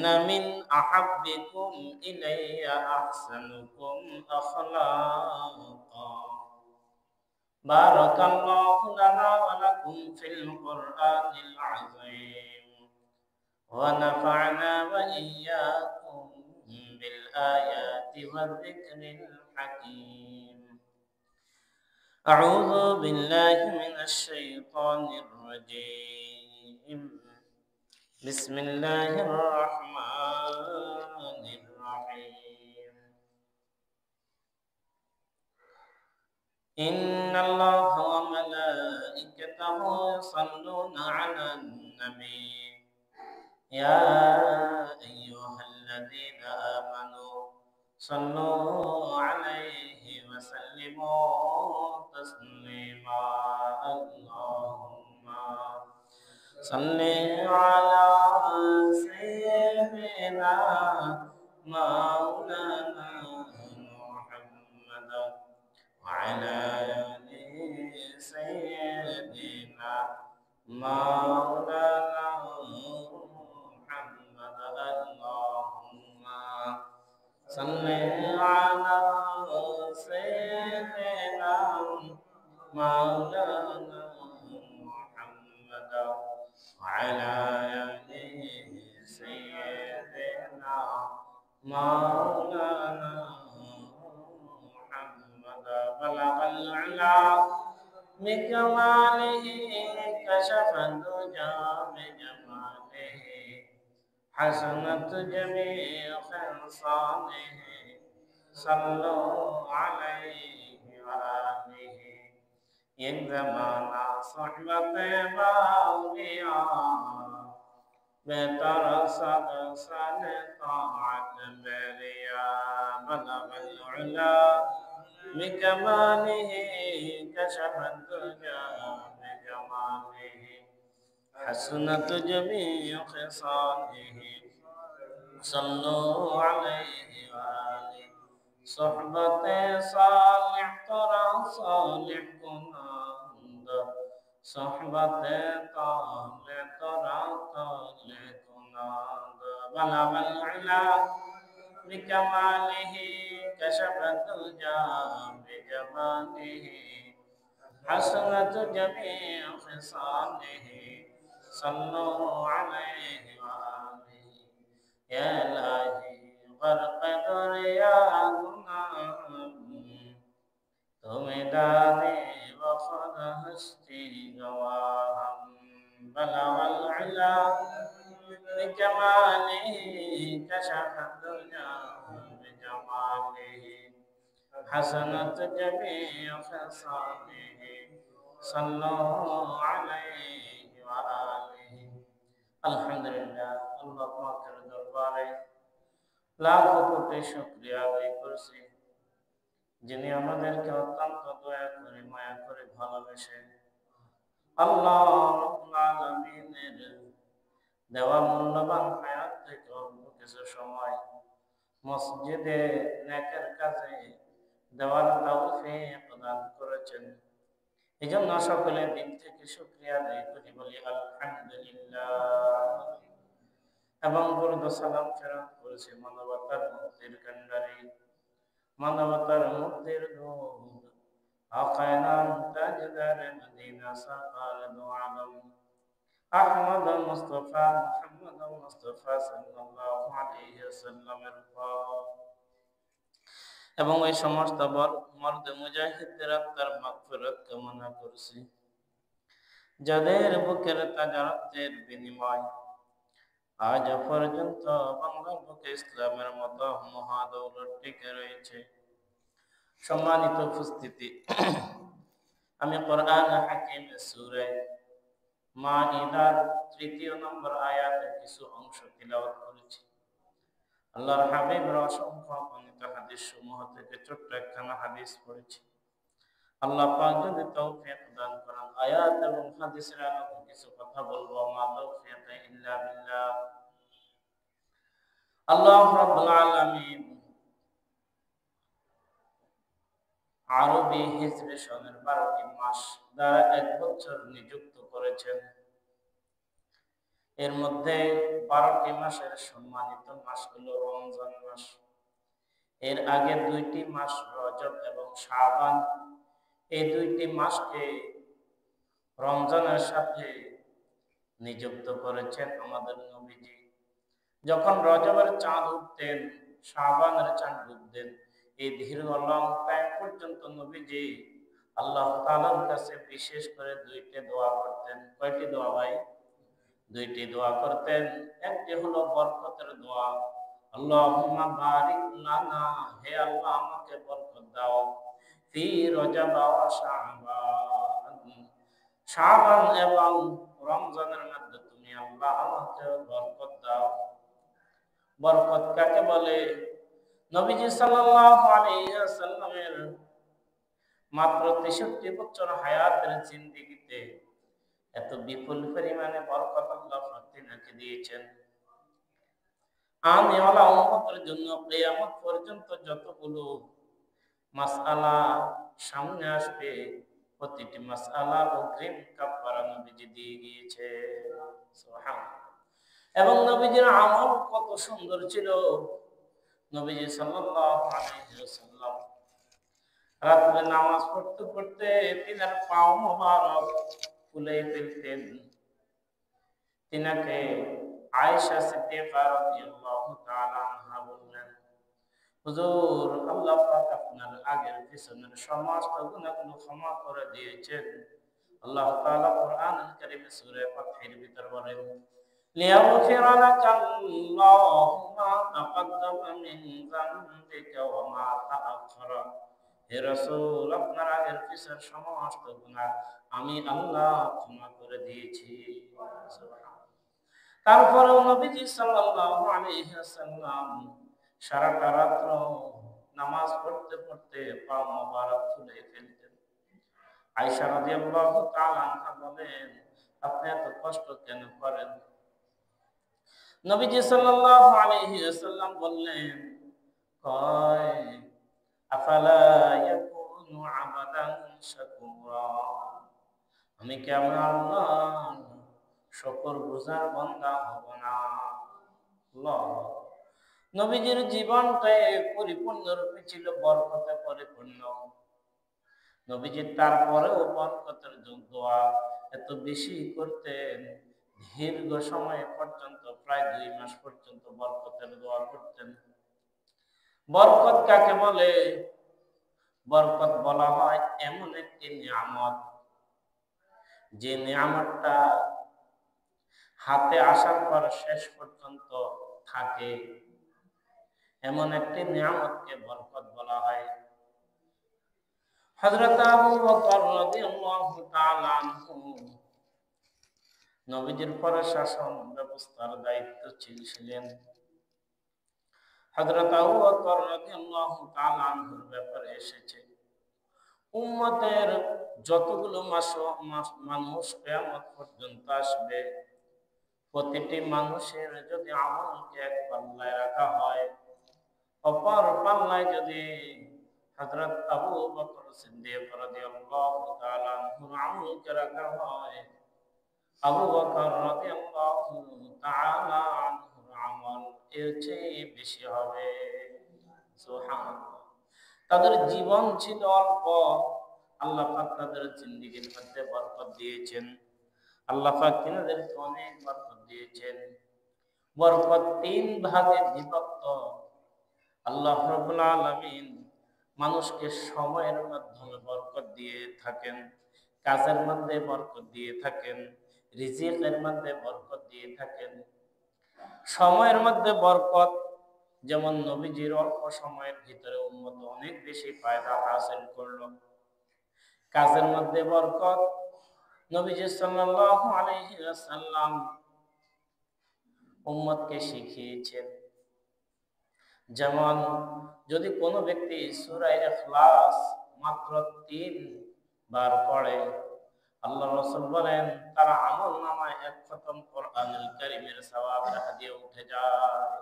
من أحبكم إلي أحسنكم أخلاقا بارك الله لنا ولكم في القرآن العظيم ونفعنا وإياكم بالآيات والذكر الحكيم أعوذ بالله من الشيطان الرجيم بسم الله الرحمن الرحيم إن الله وملائكته يصلون على النبي يا أيها الذين آمنوا صلوا عليه وسلموا تسليما اللهم صل على سيدنا مولانا محمد وعلى آل سيدنا مولانا محمد اللهم صل على سيدنا مولانا محمد وعلى آل سيدنا مولانا محمد بلغ العلا بكماله كشف الدجى بجماله حسنت جميع خصاله صلوا عليه وآله یک زمانہ صحبت باولیاء بہتر صد سن طاعت بریا بلغ العلا بكماله كشف الدجى بجماله حسنت جميع خصاله صلوا عليه وآله صحبت صالح ترى صالح کنند صحبت طالع ترى طالع کنند بلغ العلا بكماله كشف الدجى بجماله حسنت جميع خصاله صلوا عليه وآله يا إلهي غرق دريانا تمہیں دانے وخد ہستی گواہم بلغ العلا بكماله كشف الدجى بجماله حسنت جميع خصاله صلوا عليه وآله الحمد لله আল্লাহ পাকের দরবারে লাখো কোটি শুকরিয়া আদায় করছি যিনি আমাদেরকে অত্যন্ত দয়া করে মায়া করে ভালোবেসে আল্লাহ রাব্বুল আলামিনের দেওয়া মূল্যবান হায়াত থেকে অল্প কিছু সময় মসজিদে নেকের কাজে দেওয়ার তৌফিক দান করেছেন এজন্য সকলে দিল থেকে শুকরিয়া আদায় করি বলি আলহামদুলিল্লাহ এবং দরুদ ও সালাম ফেরত করেছি মানবতার মুক্তির কান্ডারি মানবতার মুক্তির দূত আকায়ে নাম তাজদার মদিনা সাকাল দু আলম আহমদ মুস্তাফা মুহাম্মদ মুস্তাফা সাল্লাল্লাহু আলাইহি ওয়াসাল্লামের উপর এবং ওই সমস্ত মর্দ মুজাহিদদের আত্মার মাগফিরাত কামনা করছি যাদের বুকের তাজা রক্তের বিনিময় আজ পর্যন্ত বাংলার বুকে ইসলামের মতো মহাদৌলত টিকে রয়েছে সম্মানিত উপস্থিতি আমি কোরআন হাকিমের সূরা মাইদার ৩য় নম্বর আয়াতের কিছু অংশ তিলাওয়াত করেছি আল্লাহর হাবিবের অসংখ্য বর্ণিত হাদিস সমূহ থেকে ছোট্ট একখানা হাদিস পড়েছি আল্লাহ পাক যদি তৌফিক দান করেন আয়াত এবং হাদিসের আলোকে কিছু কথা বলবো মা তৌফিক ইল্লা বিল্লাহ আল্লাহ রাব্বুল আলামিন আরবি হিজরি সনের 12টি মাস দ্বারা এক বছর নিযুক্ত করেছেন এর মধ্যে 12টি মাসের সম্মানিত মাস হলো রমজান মাস। এর আগে 2টি মাস রজব এবং শাবান, এই 2টি মাসকে রমজানের সাথে নিযুক্ত করেছেন আমাদের নবীজি। যখন রজবের চাঁদ উঠতেন, শাবানের চাঁদ উঠতেন, এই দীর্ঘ লং টাইম পর্যন্ত নবীজি আল্লাহ তাআলার কাছে বিশেষ করে 2টি দোয়া করতেন। কয়টি দোয়া ভাই? 2টি দোয়া করতেন। একটি হলো বরকতের দোয়া, আল্লাহুম্মা বারিক লানা, হে আল্লাহ আমাকে বরকত দাও, ফি রজব ওয়া শাবান, শাবান এবং রমজানের মধ্যে তুমি আল্লাহ আমাকে বরকত দাও। বরকত কাকে বলে? নবীজি সাল্লাল্লাহু আলাইহি ওয়াসাল্লামের মাত্র 63 বছর হায়াতের জিন্দেগিতে এত বিপুল পরিমাণে বরকত আল্লাহ তিনাকে দিয়েছেন। আনেওয়ালা উম্মতের জন্য কিয়ামত পর্যন্ত যতগুলো মাসআলা সামনে আসবে, প্রতিটি মাসআলার অগ্রিম কাফারা নবীজি দিয়ে গিয়েছে। সুবহানাল্লাহ। এবং নবীজির আমল কত সুন্দর ছিল। নবীজি সাল্লাল্লাহু আলাইহি ওয়াসাল্লাম রাতে নামাজ পড়তে পড়তে তিনার পাও মোবারক ফুলে ফেলতেন। তিনাকে আয়েশা সিদ্দিকা রাদিয়াল্লাহু তাআলা আনহা বললেন, হুজুর আল্লাহ পাক আপনার আগের পিছনের সমস্ত গুনাহগুলো ক্ষমা করে দিয়েছেন। আল্লাহ তাআলা কোরআনুল কারীমে সূরা ফাতহের ভিতর বলেন, লিয়াগফিরা লাকাল্লাহু মা তাকাদ্দামা মিন যামবিকা ওয়া মা তাআখারা। হে রাসূল, আপনার আগের পিছের সমস্ত গুনাহ আমি আল্লাহ ক্ষমা করে দিয়েছি। সুবহানাল্লাহ। তারপরেও নবীজি সাল্লাল্লাহু আলাইহি ওয়াসাল্লাম সারাটা রাত্র নামাজ পড়তে পড়তে পা মোবারক ফুলে ফেলতেন। আয়েশা রাদিয়াল্লাহু তাআলা আনহা বলেন, আপনি এত কষ্ট কেন করেন? নবীজি সাল্লাল্লাহু আলাইহি ওয়াসাল্লাম বললেন, কয় আফালা ইয়াকুনু আবাদান শাকুরা, আমি কি আমার আল্লাহর শুকরগুজার বান্দা হব না? আল্লাহ। নবীজির জীবনটাই পরিপূর্ণরূপে ছিল বরকতে পরিপূর্ণ। নবীজি তারপরেও বরকতের দোয়া এত বেশি করতেন, দীর্ঘ সময় পর্যন্ত প্রায় 2 মাস পর্যন্ত বরকতের দোয়া করতেন। বরকত কাকে বলে? বরকত বলা হয় এমন একটি নিয়ামত, যে নিয়ামতটা হাতে আসার পর শেষ পর্যন্ত থাকে, এমন একটি নিয়ামতকে বরকত বলা হয়। হযরত আবু বকর রাদিয়াল্লাহু তাআলা আনহু নবীজির পরে শাসন ব্যবস্থার দায়িত্ব ছিলেন। হযরত আবু বকর রাদিয়াল্লাহু তাআলা আনহুর ব্যাপারে এসেছে, উম্মতের যতগুলো মানুষ কিয়ামত পর্যন্ত আসবে, প্রতিটি মানুষের যদি আমলকে এক পাল্লায় রাখা হয়, অপর পাল্লায় যদি হযরত আবু বকর সিদ্দিক রাদিয়াল্লাহু তাআলা আনহুর আমলকে রাখা হয়, আবু বকর রাদিয়াল্লাহু তাআলা আনহুর আমল এর চেয়ে বেশি হবে। সুবহানাল্লাহ। তাদের জীবন ছিল অল্প, আল্লাহ পাক তাদের জিন্দেগির মধ্যে বরকত দিয়েছেন। আল্লাহ পাক তিনাদেরকে অনেক বরকত দিয়েছেন। বরকত 3 ভাগে বিভক্ত। আল্লাহ রাব্বুল আলামিন মানুষকে সময়ের মাধ্যমে বরকত দিয়ে থাকেন, কাজের মধ্যে বরকত দিয়ে থাকেন, রিজিকের মধ্যে বরকত দিয়ে থাকেন। সময়ের মধ্যে বরকত, যেমন নবীজির অল্প সময়ের ভিতরে উম্মত অনেক বেশি ফায়দা হাসিল করলো। কাজের মধ্যে বরকত, নবীজি সাল্লাল্লাহু আলাইহি ওয়াসাল্লাম উম্মতকে শিখিয়েছেন। যেমন যদি কোনো ব্যক্তি সূরা ইখলাস মাত্র 3 বার পড়ে, আল্লাহ রাসূল বলেন তার আমলনামায় 1 খতম কোরআনুল কারীমের সওয়াবের হাদিয়া উঠে যায়।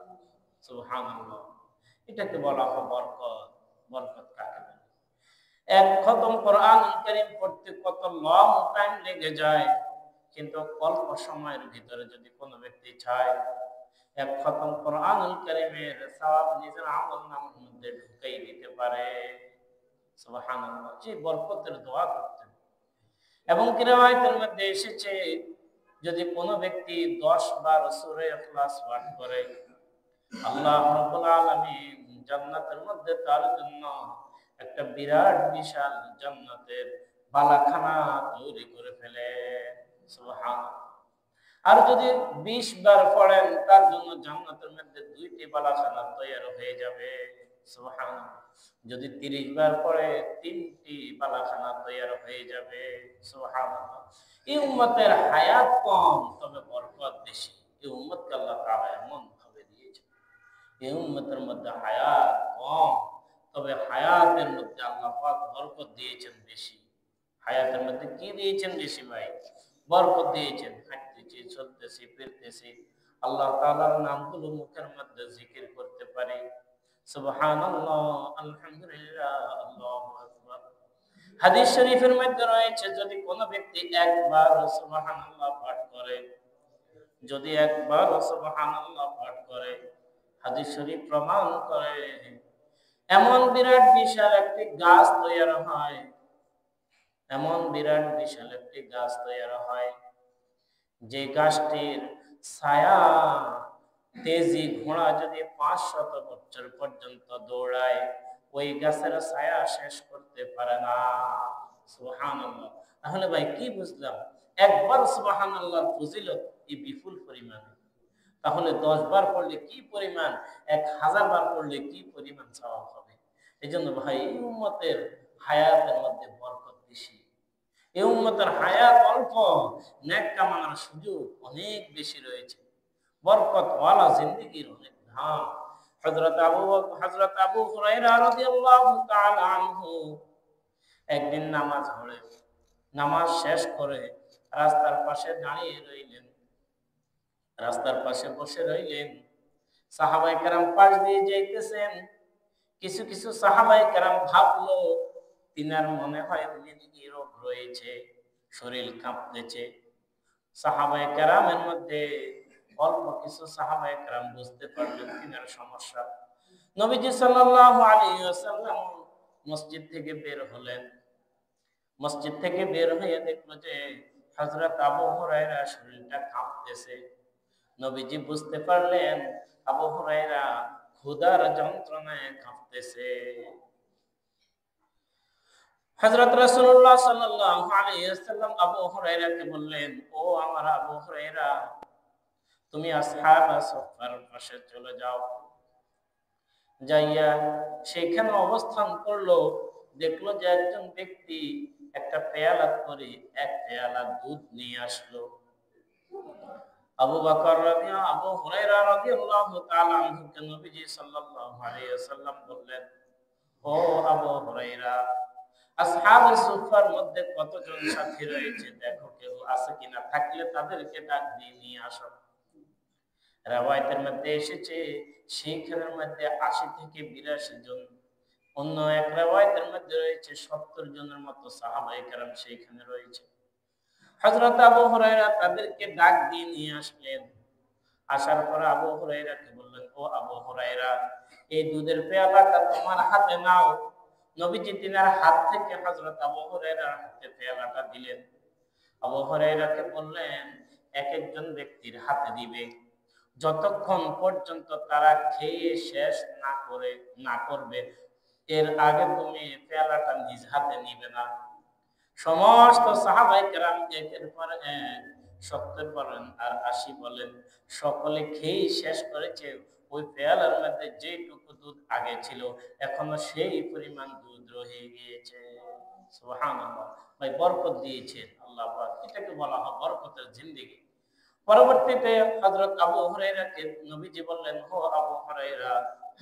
সুবহানাল্লাহ। এটাকে বলা হয় বরকত। বরকত কাকে বলে? 1 খতম কোরআনুল কারীম পড়তে কত লং টাইম লেগে যায়, কিন্তু অল্প সময়ের ভিতরে যদি কোনো ব্যক্তি চায় এক খতম কোরআনুল কারীমের সওয়াব নিজের আমলনামার মধ্যে ঢুকাই দিতে পারে। সুবহানাল্লাহ, যে বরকতের দোয়া করতেন। এবং কি riwayতের মধ্যে এসেছে যদি কোনো ব্যক্তি 10 বার সূরা ইখলাস পাঠ করে আল্লাহ রাব্বুল আলামিন জান্নাতের মধ্যে তার জন্য একটা বিরাট বিশাল জান্নাতের বালাখানা তৈরি করে ফেলে। সুবহানাল্লাহ। আর যদি 20 বার পড়েন তার জন্য জান্নাতের মধ্যে 2টি বালাখানা তৈরি হয়ে যাবে। সুবহানাল্লাহ। যদি 30 বার পড়ে 3টি বালাখানা তৈরি হয়ে যাবে। সুবহানাল্লাহ। এই উম্মতের হায়াত কম তবে বরকত বেশি। এই উম্মতকে আল্লাহ তাআলা এমন ভাবে দিয়েছেন। এই উম্মতের মধ্যে হায়াত কম তবে হায়াতের মধ্যে আল্লাহ পাক বরকত দিয়েছেন বেশি। হায়াতের মধ্যে কি দিয়েছেন বেশি ভাই? বরকত দিয়েছেন। হাঁটতেছি, চলতেছি, ফিরতেছি, আল্লাহ তাআলার নামগুলো মুখের মধ্যে জিকির করতে পারি। সুবহানাল্লাহ, আলহামদুলিল্লাহ, আল্লাহু আকবার। হাদিস শরীফের মধ্যে রয়েছে যদি কোনো ব্যক্তি একবার সুবহানাল্লাহ পাঠ করে, যদি একবার সুবহানাল্লাহ পাঠ করে, হাদিস শরীফ প্রমাণ করে এমন বিরাট বিশাল একটি গাছ তৈরি হয়, এমন বিরাট বিশাল একটি গাছ তৈরি হয় যে গাছটির ছায়া তেজি ঘোড়া যদি 500 বছর পর্যন্ত দৌড়ায় ওই গাছের ছায়া শেষ করতে পারে না। সুবহানাল্লাহ। তাহলে ভাই কি বুঝলাম? একবার সুবহানাল্লাহর ফজিলত এই বিপুল পরিমাণ। তাহলে 10 বার পড়লে কি পরিমাণ, 1000 বার পড়লে কি পরিমাণ সওয়াব হবে। এজন্য ভাই এই উম্মতের হায়াতের মধ্যে বরকত বেশি। এই উম্মতের হায়াত অল্প, নেক কামানোর সুযোগ অনেক বেশি রয়েছে। বরকত ওয়ালা জিন্দেগির অনেক ধাম। হযরত আবু হুরায়রা রাদিয়াল্লাহু তাআলা আনহু একদিন নামাজ পড়ে, নামাজ শেষ করে রাস্তার পাশে দাঁড়িয়ে রইলেন, রাস্তার পাশে বসে রইলেন। সাহাবায়ে কেরাম পাশ দিয়ে যাইতেছেন। কিছু কিছু সাহাবায়ে কেরাম ভাবলো তিনার মনে হয় মৃত্যু রোগ রয়েছে, শরীর কাঁপতেছে। সাহাবায়ে কেরামের মধ্যে অল্প কিছু সাহাবায়ে কেরাম বুঝতে পারলেন তিনার সমস্যা। নবীজি সাল্লাল্লাহু আলাইহি ওয়াসাল্লাম মসজিদ থেকে বের হলেন। মসজিদ থেকে বের হয়ে দেখলো যে হযরত আবু হুরায়রা শরীরটা কাঁপতেছে। নবীজি বুঝতে পারলেন আবু হুরায়রা ক্ষুধার যন্ত্রণায় কাঁপতেছে। হযরত রাসূলুল্লাহ সাল্লাল্লাহু আলাইহি ওয়াসাল্লাম আবু হুরায়রাকে বললেন, ও আমার আবু হুরায়রা, তুমি আসহাবে সুফফার পাশে চলে যাও। যাইয়া সেখানে অবস্থান করলো। দেখলো যে একজন ব্যক্তি একটা পেয়ালা করে এক পেয়ালা দুধ নিয়ে আসলো। আবু হুরায়রা রাদিয়াল্লাহু তাআলা আনহুকে নবীজি সাল্লাল্লাহু আলাইহি ওয়াসাল্লাম বললেন, ও আবু হুরায়রা, আসহাবে সুফফার মধ্যে কতজন সাথী রয়েছে দেখো কেউ আছে কিনা, থাকলে তাদেরকে ডাক দিয়ে নিয়ে আসো। রাওয়ায়াতের মধ্যে এসেছে সেইখানের মধ্যে 80 থেকে 82 জন, অন্য এক রাওয়ায়াতের মধ্যে রয়েছে 70 জনের মতো সাহাবায়ে কেরাম সেইখানে রয়েছে। হযরত আবু হুরায়রা তাদেরকে ডাক দিয়ে নিয়ে আসলেন। আসার পরে আবু হুরায়রাকে বললেন, ও আবু হুরায়রা, এই দুধের পেয়ালাটা তোমার হাতে নাও। নবীজি তিনার হাত থেকে হযরত আবু হুরায়রার হাতে পেয়ালাটা দিলেন। আবু হুরায়রাকে বললেন, এক একজন ব্যক্তির হাতে দিবে, যতক্ষণ পর্যন্ত তারা খেয়ে শেষ না করবে এর আগে তুমি পেয়ালাটা নিজ হাতে নিবে না। সমস্ত সাহাবায়ে কেরাম একের পর এক 70 বলেন আর 80 বলেন সকলে খেয়ে শেষ করেছে। ওই পেয়ালার মধ্যে যেটুকু দুধ আগে ছিল এখনো সেই পরিমাণ দুধ রয়ে গিয়েছে। সুবহানাল্লাহ। ভাই বরকত দিয়েছেন আল্লাহ পাক, এটাকে বলা হয় বরকতের জিন্দেগি। পরবর্তীতে হযরত আবু হুরায়রাকে নবীজি বললেন, ও আবু হুরায়রা,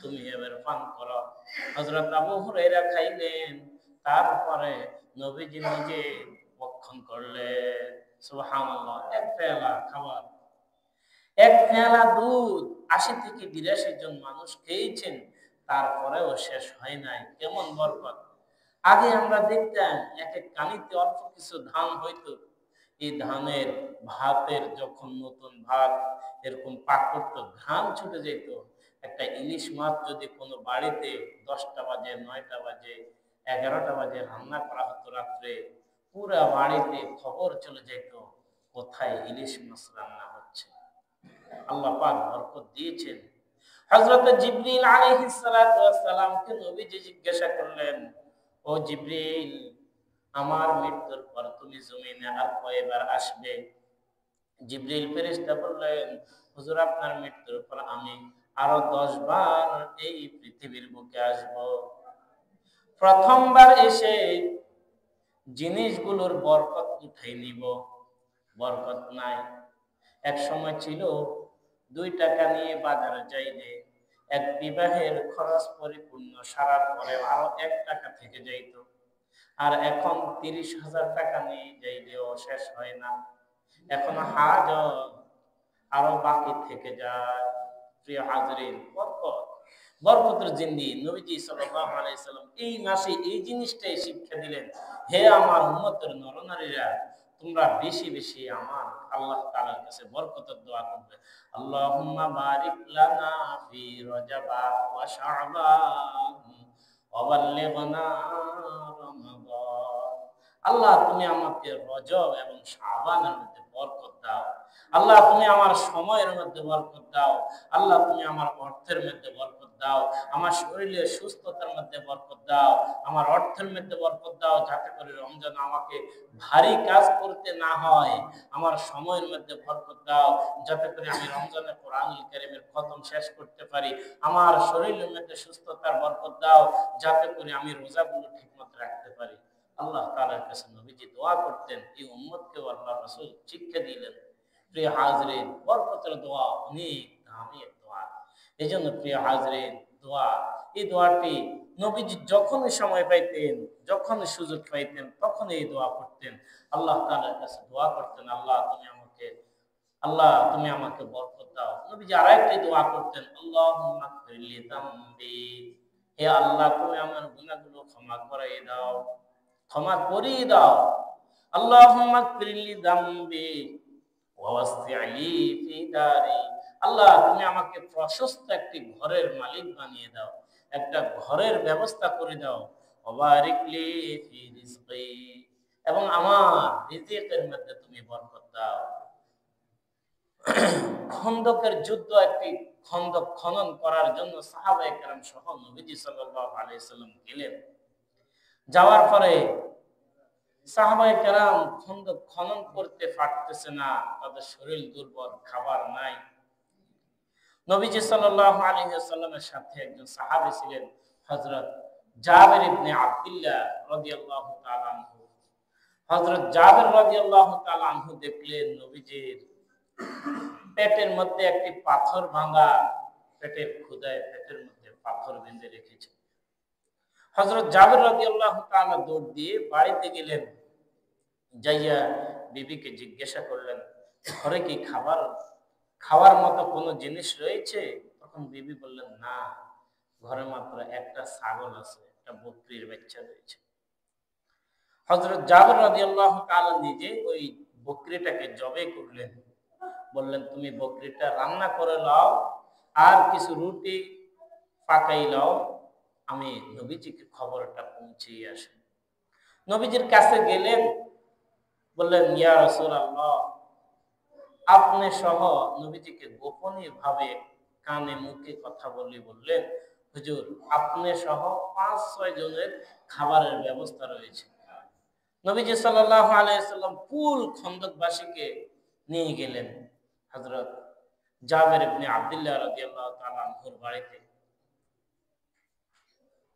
তুমি এবার পান করো। হযরত আবু হুরায়রা খাইলেন। তারপরে নবীজি নিজে ভক্ষণ করলেন। সুবহানাল্লাহ। এক পেয়ালা খাবার, এক পেয়ালা দুধ 80 থেকে 82 জন মানুষ খেয়েছেন, তারপরেও শেষ হয় নাই। কেমন বরকত! আগে আমরা দেখতাম এক এক কানিতে অল্প কিছু ধান হইতো, এই ধানের ভাতের যখন নতুন ভাত এরকম পাক করতো, ঘাম ছুটে যেত। একটা ইলিশ মাছ যদি কোনো বাড়িতে 10টা বাজে, 9টা বাজে, 11টা বাজে রান্না করা হতো রাত্রে, পুরা বাড়িতে খবর চলে যেত কোথায় ইলিশ মাছ রান্না হচ্ছে। আল্লাহ পাক বরকত দিয়েছেন। হযরত জিবরিল আলাইহিস সালাতু ওয়াস সালামকে নবীজি জিজ্ঞাসা করলেন, ও জিবরিল, আমার মৃত্যুর পর তুমি জমিনে আর কয়বার আসবে? জিবরিল ফেরেশতা বললেন, হুজুর আপনার মৃত্যুর পর আমি আরো 10 বার এই পৃথিবীর বুকে আসব। প্রথমবার এসে জিনিসগুলোর বরকত উঠাই নিব, বরকত নাই। এক সময় ছিল 2 টাকা নিয়ে বাজারে যাইলে এক বিবাহের খরচ পরিপূর্ণ সারার পরে আরো 1 টাকা থেকে যাইত। আর এখন 30,000 টাকা নিয়ে যাইলেও শেষ হয় না, এখন হাজার আরো বাকি থেকে যায়। প্রিয় হাজরিন, বরকত, বরকতের জিন্দি নবীজি সাল্লাল্লাহু আলাইহি সাল্লাম এই মাসে এই জিনিসটাই শিক্ষা দিলেন। হে আমার উম্মতের নরনারীরা, তোমরা বেশি বেশি আমার আল্লাহ তাআলার কাছে বরকতের দোয়া করবে। আল্লাহুম্মা বারিক লানা ফি রজাবা ওয়া শাবান ওয়া বাল্লিগনা রমাদান। আল্লাহ তুমি আমাকে রজব এবং শাবানের মধ্যে বরকত দাও। আল্লাহ তুমি আমার সময়ের মধ্যে বরকত দাও। আল্লাহ তুমি আমার অর্থের মধ্যে বরকত দাও, আমার শরীরের সুস্থতার মধ্যে বরকত দাও, আমার অর্থের মধ্যে বরকত দাও, যাতে করে রমজান আমাকে ভারী কাজ করতে না হয়। আমার সময়ের মধ্যে বরকত দাও, যাতে করে আমি রমজানে কোরআনুল কারীমের খতম শেষ করতে পারি। আমার শরীরের মধ্যে সুস্থতার বরকত দাও, যাতে করে আমি রোজাগুলো ঠিকমতো রাখতে পারি। আল্লাহ তাআলার কাছে নবীজি দোয়া করতেন, এই উম্মতকেও আল্লাহ রাসূল শিক্ষা দিলেন। প্রিয় হাজরিন, বরকতের দোয়া অনেক দামি দোয়া। এই জন্য প্রিয় হাজরিন, দোয়া, এই দোয়াটি নবীজি যখনই সময় পাইতেন, যখনই সুযোগ পাইতেন, তখন এই দোয়া করতেন। আল্লাহ তাআলার কাছে দোয়া করতেন, আল্লাহ তুমি আমাকে বরকত দাও। নবীজি আরেকটি দোয়া করতেন, আল্লাহুম্মা গফিরলি যামবি, হে আল্লাহ তুমি আমার গুনাহগুলো ক্ষমা করে দাও, ক্ষমা করিয়ে দাও। আল্লাহুম্মা গফিরলি যামবি ওয়াসি'লি ফি দারি, আল্লাহ তুমি আমাকে প্রশস্ত একটি ঘরের মালিক বানিয়ে দাও, একটা ঘরের ব্যবস্থা করে দাও। ওয়াবারিকলি ফি রিজকি, এবং আমার রিজিকের মধ্যে তুমি বরকত দাও। খন্দকের যুদ্ধ, একটি খন্দক খনন করার জন্য সাহাবায়ে কেরাম সহ নবীজি সাল্লাল্লাহু আলাইহি সাল্লাম গেলেন। যাওয়ার পরে সাহাবায়ে কেরাম খন্দক খনন করতে পারতেছে না, তাদের শরীর দুর্বল, খাবার নাই। নবীজি সাল্লাল্লাহু আলাইহি ওয়াসাল্লামের সাথে একজন সাহাবী ছিলেন, হযরত জাবির ইবনে আব্দুল্লাহ রাদিয়াল্লাহু তাআলা আনহু। হযরত জাবির রাদিয়াল্লাহু তাআলা আনহু দেখলেন নবীজির পেটের মধ্যে একটি পাথর ভাঙা, পেটের ক্ষুধায় পেটের মধ্যে পাথর বেঁধে রেখেছে। হযরত জাবির রাদিয়াল্লাহু তাআলা দৌড় দিয়ে বাড়িতে গেলেন, যাইয়া বিবিকে জিজ্ঞাসা করলেন, ঘরে কি খাওয়ার মতো কোনো জিনিস রয়েছে? তখন বিবি বললেন, না, ঘরে মাত্র একটা ছাগল আছে, একটা বকরির বাচ্চা রয়েছে। হযরত জাবির রাদিয়াল্লাহু তাআলা নিজে ওই বকরিটাকে জবাই করলেন, বললেন, তুমি বকরিটা রান্না করে নাও, আর কিছু রুটি পাকাই নাও, আমি নবীজিকে খবরটা পৌঁছিয়ে আসি। নবীজির কাছে গেলেন, বললেন, ইয়া রাসূলুল্লাহ, আপনি সহ নবীজিকে গোপনীয় ভাবে কানে মুখে কথা বললেন, হুজুর আপনি সহ 5-6 জনের খাবারের ব্যবস্থা রয়েছে। নবীজি সাল্লাল্লাহু আলাইহি সাল্লাম কুল খন্দকবাসীকে নিয়ে গেলেন হযরত জাবির ইবনে আব্দুল্লাহ রাদিয়াল্লাহু তাআলা আনহুর বাড়িতে।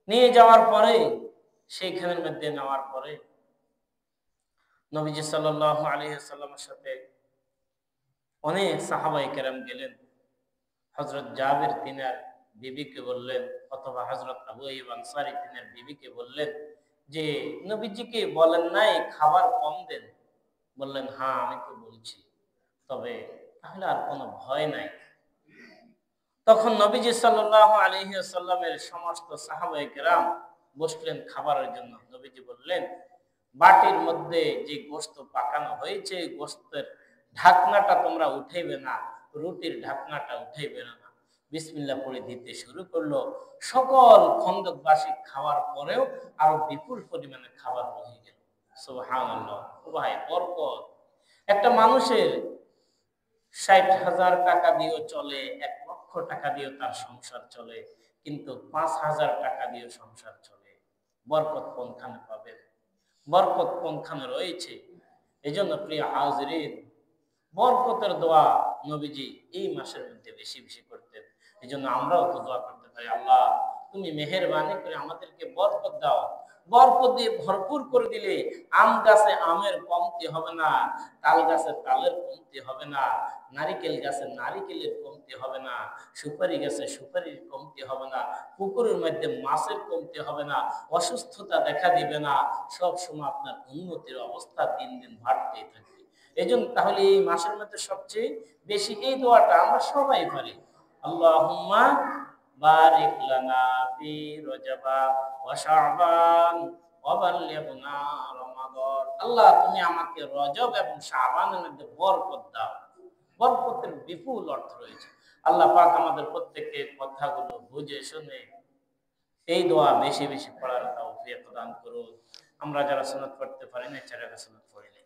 নিয়ে যাওয়ার পরে, সেইখানের মধ্যে নেওয়ার পরে নবীজি সাল্লাল্লাহু আলাইহি সাল্লামের সাথে অনেক সাহাবায়ে কেরাম গেলেন। হযরত জাবির তিনার বিবিকে বললেন, অথবা হযরত আবু আইয়ুব আনসারী তিনার বিবিকে বললেন যে, নবীজিকে বলেন নাই খাবার কম দেন? বললেন, হ্যাঁ আমি তো বলছি, তবে তাহলে আর কোনো ভয় নাই। তখন নবীজি সাল্লাল্লাহু আলাইহি ওয়াসাল্লামের সমস্ত সাহাবায়ে কেরাম বসলেন খাবারের জন্য। নবীজি বললেন, বাটির মধ্যে যে গোশত পাকানো হয়েছে, গোশতের ঢাকনাটা তোমরা উঠাইবে না, রুটির ঢাকনাটা উঠাইবে না। বিসমিল্লাহ পড়ে দিতে শুরু করলো। সকল খন্দকবাসী খাওয়ার পরেও আরো বিপুল পরিমাণে খাবার রয়ে গেল। সুবহানাল্লাহ। ও ভাই, বরকত। একটা মানুষের 60,000 টাকা দিয়েও চলে, 1,00,000 টাকা দিয়েও তার সংসার চলে, কিন্তু 5,000 টাকা দিয়েও সংসার চলে। বরকত কোনখানে পাবেন? বরকত কোনখানে রয়েছে? এই জন্য প্রিয় হাজরিন, বরকতের দোয়া নবীজি এই মাসের মধ্যে বেশি বেশি করতেন। এই জন্য আমরাও তো দোয়া করতে পারি, আল্লাহ তুমি মেহেরবানি করে আমাদেরকে বরকত দাও। বরকত দিয়ে ভরপুর করে দিলে আম গাছে আমের কমতি হবে না, তাল গাছে তালের কমতি হবে না, নারিকেল গাছে নারিকেলের কমতি হবে না, সুপারি গাছে সুপারির কমতি হবে না, পুকুরের মধ্যে মাছের কমতি হবে না, অসুস্থতা দেখা দিবে না। সব সময় আপনার উন্নতির অবস্থা দিন দিন বাড়তেই থাকবে। এই জন্য তাহলে এই মাসের মধ্যে সবচেয়ে বেশি এই দোয়াটা আমরা সবাই পারি, আল্লাহুম্মা বারিক লানা ফি রজবা ওয়া শাবান ওয়া বাল্লিগনা রমাদান। আল্লাহ তুমি আমাকে রজব এবং শাবানের মধ্যে বরকত দাও। বরকতের বিপুল অর্থ রয়েছে। আল্লাহ পাক আমাদের প্রত্যেককে কথাগুলো বুঝে শুনে এই দোয়া বেশি বেশি পড়ার তৌফিক দান করুন। আমরা যারা সুন্নাত পড়তে পারি না, যারা সুন্নাত পড়ি না।